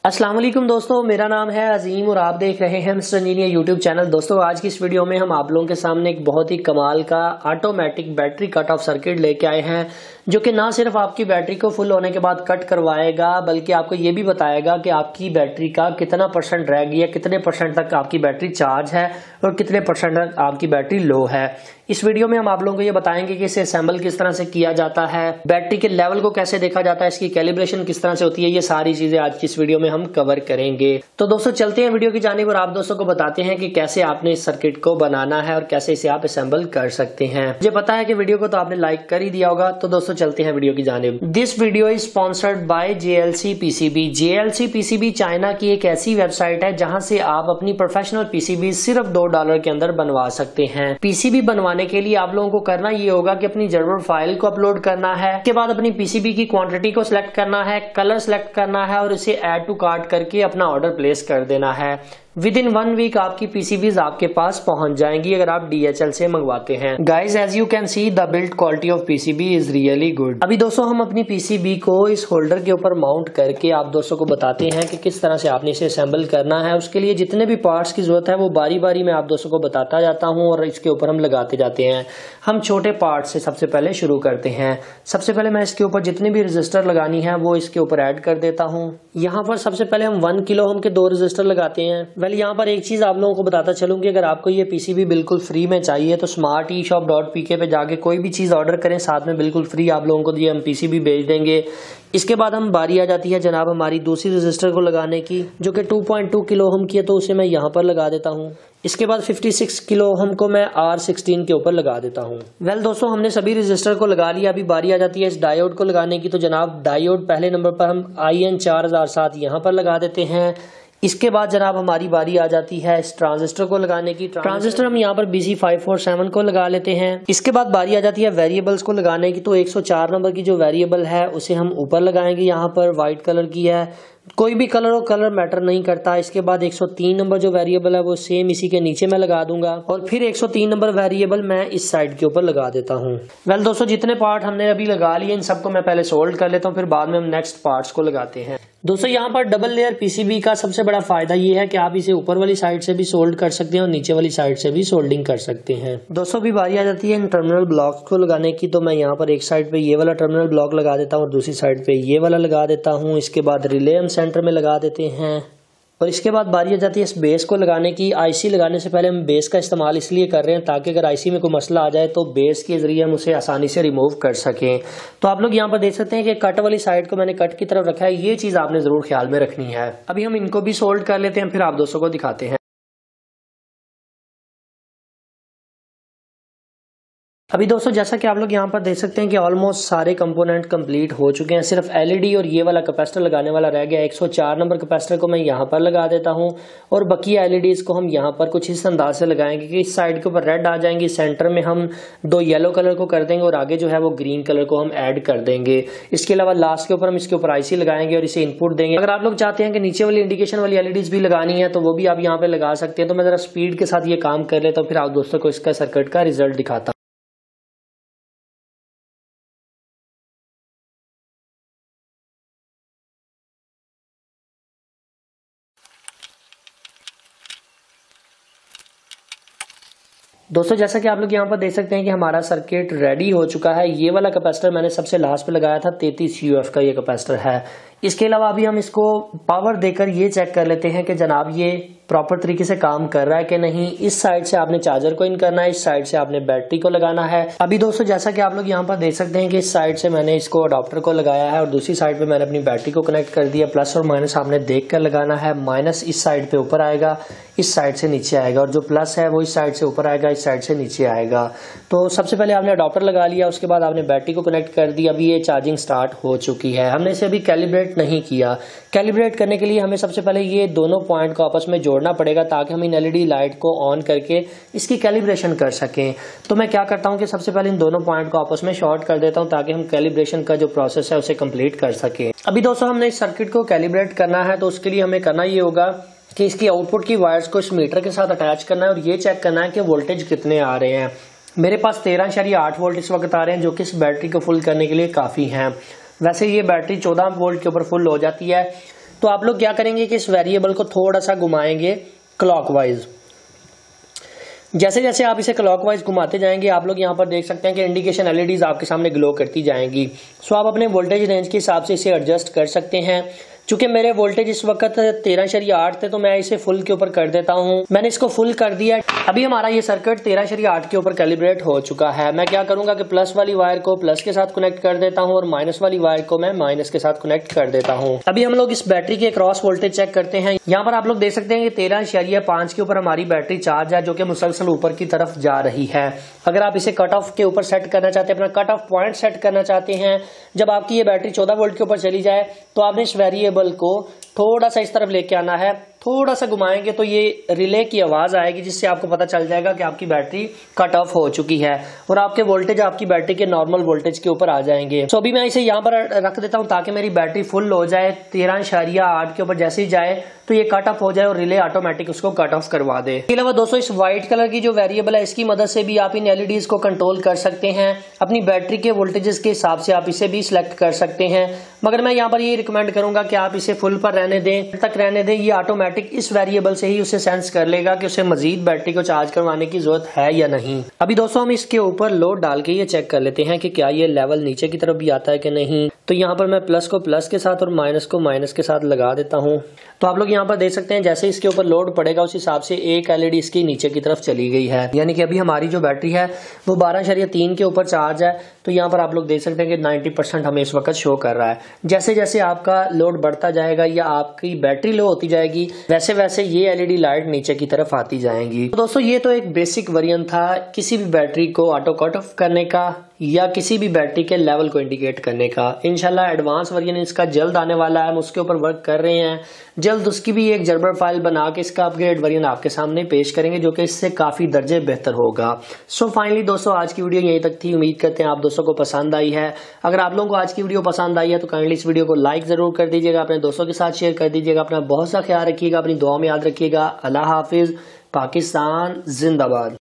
अस्सलाम वालेकुम दोस्तों, मेरा नाम है अजीम और आप देख रहे हैं मिस्टर इंजीनियर यूट्यूब चैनल। दोस्तों आज की इस वीडियो में हम आप लोगों के सामने एक बहुत ही कमाल का automatic battery cut off circuit लेके आए हैं, जो कि ना सिर्फ आपकी बैटरी को फुल होने के बाद कट करवाएगा बल्कि आपको ये भी बताएगा कि आपकी बैटरी का कितना परसेंट रह गया, कितने परसेंट तक आपकी बैटरी चार्ज है और कितने परसेंट तक आपकी बैटरी लो है। इस वीडियो में हम आप लोगों को ये बताएंगे कि इसे असेंबल किस तरह से किया जाता है, बैटरी के लेवल को कैसे देखा जाता है, इसकी कैलिब्रेशन किस तरह से होती है। ये सारी चीजें आज की इस वीडियो में हम कवर करेंगे। तो दोस्तों चलते हैं वीडियो की जानिब और आप दोस्तों को बताते हैं कि कैसे आपने इस सर्किट को बनाना है और कैसे इसे आप असेंबल कर सकते हैं। मुझे पता है कि वीडियो को तो आपने लाइक कर ही दिया होगा, तो दोस्तों चलते हैं वीडियो की जानिब। This video is sponsored by JLC PCB। JLC PCB China की एक ऐसी वेबसाइट है जहां से आप अपनी प्रोफेशनल PCB सिर्फ $2 के अंदर बनवा सकते हैं। PCB बनवाने के लिए आप लोगों को करना ये होगा कि अपनी जरूरत फाइल को अपलोड करना है, उसके बाद अपनी PCB की क्वांटिटी को सिलेक्ट करना है, कलर सिलेक्ट करना है और इसे ऐड टू कार्ट करके अपना ऑर्डर प्लेस कर देना है। विद इन 1 वीक आपकी PCBs आपके पास पहुंच जाएंगी अगर आप DHL से मंगवाते हैं। Guys as you can see the build quality of PCB is really good. अभी दोस्तों हम अपनी PCB को इस होल्डर के ऊपर माउंट करके आप दोस्तों को बताते हैं कि किस तरह से आपने इसे असेंबल करना है। उसके लिए जितने भी पार्ट्स की जरूरत है वो बारी बारी मैं आप दोस्तों को बताता जाता हूँ और इसके ऊपर हम लगाते जाते हैं। हम छोटे पार्ट से सबसे पहले शुरू करते हैं। सबसे पहले मैं इसके ऊपर जितनी भी रजिस्टर लगानी है वो इसके ऊपर ऐड कर देता हूँ। यहाँ पर सबसे पहले हम 1 किलो ओम के 2 रजिस्टर लगाते हैं। यहाँ पर एक चीज आप लोगों को बताता चलूं कि अगर आपको ये PCB बिल्कुल फ्री में चाहिए तो smarteshop.pk पे जाके कोई भी चीज ऑर्डर करें, साथ में बिल्कुल फ्री आप लोगों को ये हम PCB भेज देंगे। इसके बाद हम बारी आ जाती है जनाब हमारी दूसरी रजिस्टर को लगाने की, जो कि 2.2 किलो ओम की है, तो उसे मैं यहाँ पर लगा देता हूँ। इसके बाद 56 किलो ओम को मैं R16 के ऊपर लगा देता हूँ। वेल दोस्तों हमने सभी रजिस्टर को लगा लिया। अभी बारी आ जाती है इस डायोड को लगाने की, तो जनाब डायोड पहले नंबर पर हम IN 4007 यहाँ पर लगा देते हैं। इसके बाद जनाब हमारी बारी आ जाती है इस ट्रांजिस्टर को लगाने की। ट्रांजिस्टर हम यहाँ पर BC547 को लगा लेते हैं। इसके बाद बारी आ जाती है वेरिएबल्स को लगाने की, तो 104 नंबर की जो वेरिएबल है उसे हम ऊपर लगाएंगे। यहाँ पर व्हाइट कलर की है, कोई भी कलर हो, कलर मैटर नहीं करता। इसके बाद 103 नंबर जो वेरिएबल है वो सेम इसी के नीचे मैं लगा दूंगा और फिर 103 नंबर वेरिएबल मैं इस साइड के ऊपर लगा देता हूँ। वेल दोस्तों जितने पार्ट हमने अभी लगा लिए इन सबको मैं पहले सोल्ड कर लेता हूँ, फिर बाद में हम नेक्स्ट पार्ट्स को लगाते हैं। दोस्तों यहाँ पर डबल लेयर PCB का सबसे बड़ा फायदा ये है कि आप इसे ऊपर वाली साइड से भी सोल्ड कर सकते हैं और नीचे वाली साइड से भी सोल्डिंग कर सकते हैं। दोस्तों भी बारी आ जाती है इन टर्मिनल ब्लॉक्स को लगाने की, तो मैं यहाँ पर एक साइड पे ये वाला टर्मिनल ब्लॉक लगा देता हूँ और दूसरी साइड पे ये वाला लगा देता हूँ। इसके बाद रिले हम सेंटर में लगा देते हैं और इसके बाद बारी आ जाती है इस बेस को लगाने की। IC लगाने से पहले हम बेस का इस्तेमाल इसलिए कर रहे हैं ताकि अगर IC में कोई मसला आ जाए तो बेस के जरिए हम उसे आसानी से रिमूव कर सकें। तो आप लोग यहाँ पर देख सकते हैं कि कट वाली साइड को मैंने कट की तरफ रखा है, ये चीज आपने जरूर ख्याल में रखनी है। अभी हम इनको भी सोल्ड कर लेते हैं, फिर आप दोस्तों को दिखाते हैं। अभी दोस्तों जैसा कि आप लोग यहाँ पर देख सकते हैं कि ऑलमोस्ट सारे कंपोनेंट कंप्लीट हो चुके हैं, सिर्फ LED और ये वाला कैपेसिटर लगाने वाला रह गया। 104 नंबर कैपेसिटर को मैं यहाँ पर लगा देता हूँ और बाकी LEDs को हम यहाँ पर कुछ इस अंदाज से लगाएंगे कि इस साइड के ऊपर रेड आ जाएंगी, सेंटर में हम 2 येलो कलर को कर देंगे और आगे जो है वो ग्रीन कलर को हम ऐड कर देंगे। इसके अलावा लास्ट के ऊपर हम इसके ऊपर IC लगाएंगे और इसे इनपुट देंगे। अगर आप लोग चाहते हैं कि नीचे वाली इंडिकेशन वाली LEDs भी लगानी है तो वो भी आप यहाँ पे लगा सकते हैं। तो मैं जरा स्पीड के साथ ये काम कर लेता हूँ, फिर आप दोस्तों को इसका सर्किट का रिजल्ट दिखाता हूँ। दोस्तों जैसा कि आप लोग यहाँ पर देख सकते हैं कि हमारा सर्किट रेडी हो चुका है। ये वाला कैपेसिटर मैंने सबसे लास्ट पे लगाया था, 33 UF का ये कैपेसिटर है। इसके अलावा अभी हम इसको पावर देकर ये चेक कर लेते हैं कि जनाब ये प्रॉपर तरीके से काम कर रहा है कि नहीं। इस साइड से आपने चार्जर को इन करना है, इस साइड से आपने बैटरी को लगाना है। अभी दोस्तों जैसा कि आप लोग यहाँ पर देख सकते हैं कि इस साइड से मैंने इसको अडॉप्टर को लगाया है और दूसरी साइड पे मैंने अपनी बैटरी को कनेक्ट कर दिया। प्लस और माइनस आपने देख कर लगाना है। माइनस इस साइड पे ऊपर आएगा, इस साइड से नीचे आएगा और जो प्लस है वो इस साइड से ऊपर आएगा, इस साइड से नीचे आएगा। तो सबसे पहले आपने अडॉप्टर लगा लिया, उसके बाद आपने बैटरी को कनेक्ट कर दिया। अभी ये चार्जिंग स्टार्ट हो चुकी है। हमने इसे अभी कैलिब्रेट नहीं किया। कैलिब्रेट करने के लिए हमें सबसे पहले ये दोनों पॉइंट को आपस में जोड़ना पड़ेगा ताकि हम इन LED लाइट को ऑन करके इसकी कैलिब्रेशन कर सकें। तो मैं क्या करता हूं कि सबसे पहले इन दोनों पॉइंट को आपस में शॉर्ट कर देता हूं ताकि हम कैलिब्रेशन का जो प्रोसेस है उसे कंप्लीट कर सकें। अभी दोस्तों हमने इस सर्किट को कैलिब्रेट करना है, तो उसके लिए हमें करना ये होगा कि इसकी आउटपुट की वायर्स को इस मीटर के साथ अटैच करना है और ये चेक करना है कि वोल्टेज कितने आ रहे हैं। मेरे पास 13.8 वोल्ट इस वक्त आ रहे हैं, जो कि इस बैटरी को फुल करने के लिए काफी हैं। वैसे ये बैटरी 14 वोल्ट के ऊपर फुल हो जाती है। तो आप लोग क्या करेंगे कि इस वेरिएबल को थोड़ा सा घुमाएंगे क्लॉकवाइज। जैसे जैसे आप इसे क्लॉकवाइज घुमाते जाएंगे आप लोग यहाँ पर देख सकते हैं कि इंडिकेशन एलईडीज आपके सामने ग्लो करती जाएंगी। सो आप अपने वोल्टेज रेंज के हिसाब से इसे एडजस्ट कर सकते हैं। चूंकि मेरे वोल्टेज इस वक्त 13.8 थे तो मैं इसे फुल के ऊपर कर देता हूं। मैंने इसको फुल कर दिया। अभी हमारा ये सर्किट 13.8 के ऊपर कैलिब्रेट हो चुका है। मैं क्या करूंगा कि प्लस वाली वायर को प्लस के साथ कनेक्ट कर देता हूं और माइनस वाली वायर को मैं माइनस के साथ कनेक्ट कर देता हूं। अभी हम लोग इस बैटरी के क्रॉस वोल्टेज चेक करते हैं। यहाँ पर आप लोग देख सकते हैं कि 13.5 के ऊपर हमारी बैटरी चार्ज है, जो कि मुसलसल ऊपर की तरफ जा रही है। अगर आप इसे कट ऑफ के ऊपर सेट करना चाहते हैं, अपना कट ऑफ पॉइंट सेट करना चाहते हैं, जब आपकी ये बैटरी 14 वोल्ट के ऊपर चली जाए तो आपने इस वेरिएबल को थोड़ा सा इस तरफ लेके आना है। थोड़ा सा घुमाएंगे तो ये रिले की आवाज आएगी, जिससे आपको पता चल जाएगा कि आपकी बैटरी कट ऑफ हो चुकी है और आपके वोल्टेज आपकी बैटरी के नॉर्मल वोल्टेज के ऊपर आ जाएंगे। सो अभी मैं इसे यहाँ पर रख देता हूँ ताकि मेरी बैटरी फुल हो जाए। 13.8 के ऊपर जैसे ही जाए तो ये कट ऑफ हो जाए और रिले ऑटोमेटिक उसको कट ऑफ करवा दे। इसके अलावा दोस्तों इस व्हाइट कलर की जो वेरिएबल है इसकी मदद से भी आप इन एलईडीज को कंट्रोल कर सकते हैं। अपनी बैटरी के वोल्टेजेस के हिसाब से आप इसे भी सिलेक्ट कर सकते हैं, मगर मैं यहाँ पर ये रिकमेंड करूंगा कि आप इसे फुल पर रहने दें, तक रहने दें। ये ऑटोमेटिक इस वेरिएबल से ही उसे सेंस कर लेगा कि उसे मजीद बैटरी को चार्ज करवाने की जरूरत है या नहीं। अभी दोस्तों हम इसके ऊपर लोड डाल के ये चेक कर लेते हैं कि क्या ये लेवल नीचे की तरफ भी आता है कि नहीं। तो यहाँ पर मैं प्लस को प्लस के साथ और माइनस को माइनस के साथ लगा देता हूँ। तो आप लोग यहाँ पर देख सकते हैं जैसे इसके ऊपर लोड पड़ेगा उस हिसाब से एक एलईडी इसकी नीचे की तरफ चली गई है, यानी कि अभी हमारी जो बैटरी है वो 12.3 के ऊपर चार्ज है। तो यहाँ पर आप लोग देख सकते हैं कि 90% हमें इस वक्त शो कर रहा है। जैसे जैसे आपका लोड बढ़ता जाएगा या आपकी बैटरी लो होती जाएगी वैसे वैसे ये एलईडी लाइट नीचे की तरफ आती जाएंगी। तो दोस्तों ये तो एक बेसिक वेरिएंट था किसी भी बैटरी को ऑटो कट ऑफ करने का या किसी भी बैटरी के लेवल को इंडिकेट करने का। इंशाल्लाह एडवांस वर्जन इसका जल्द आने वाला है, हम उसके ऊपर वर्क कर रहे हैं। जल्द उसकी भी एक जर्बर फाइल बना के इसका अपग्रेड वर्जन आपके सामने पेश करेंगे, जो कि इससे काफी दर्जे बेहतर होगा। सो फाइनली दोस्तों आज की वीडियो यहीं तक थी। उम्मीद करते हैं आप दोस्तों को पसंद आई है। अगर आप लोगों को आज की वीडियो पसंद आई है तो काइंडली इस वीडियो को लाइक जरूर कर दीजिएगा, अपने दोस्तों के साथ शेयर कर दीजिएगा। अपना बहुत सा ख्याल रखिएगा, अपनी दुआ में याद रखिएगा। अल्लाह हाफिज। पाकिस्तान जिंदाबाद।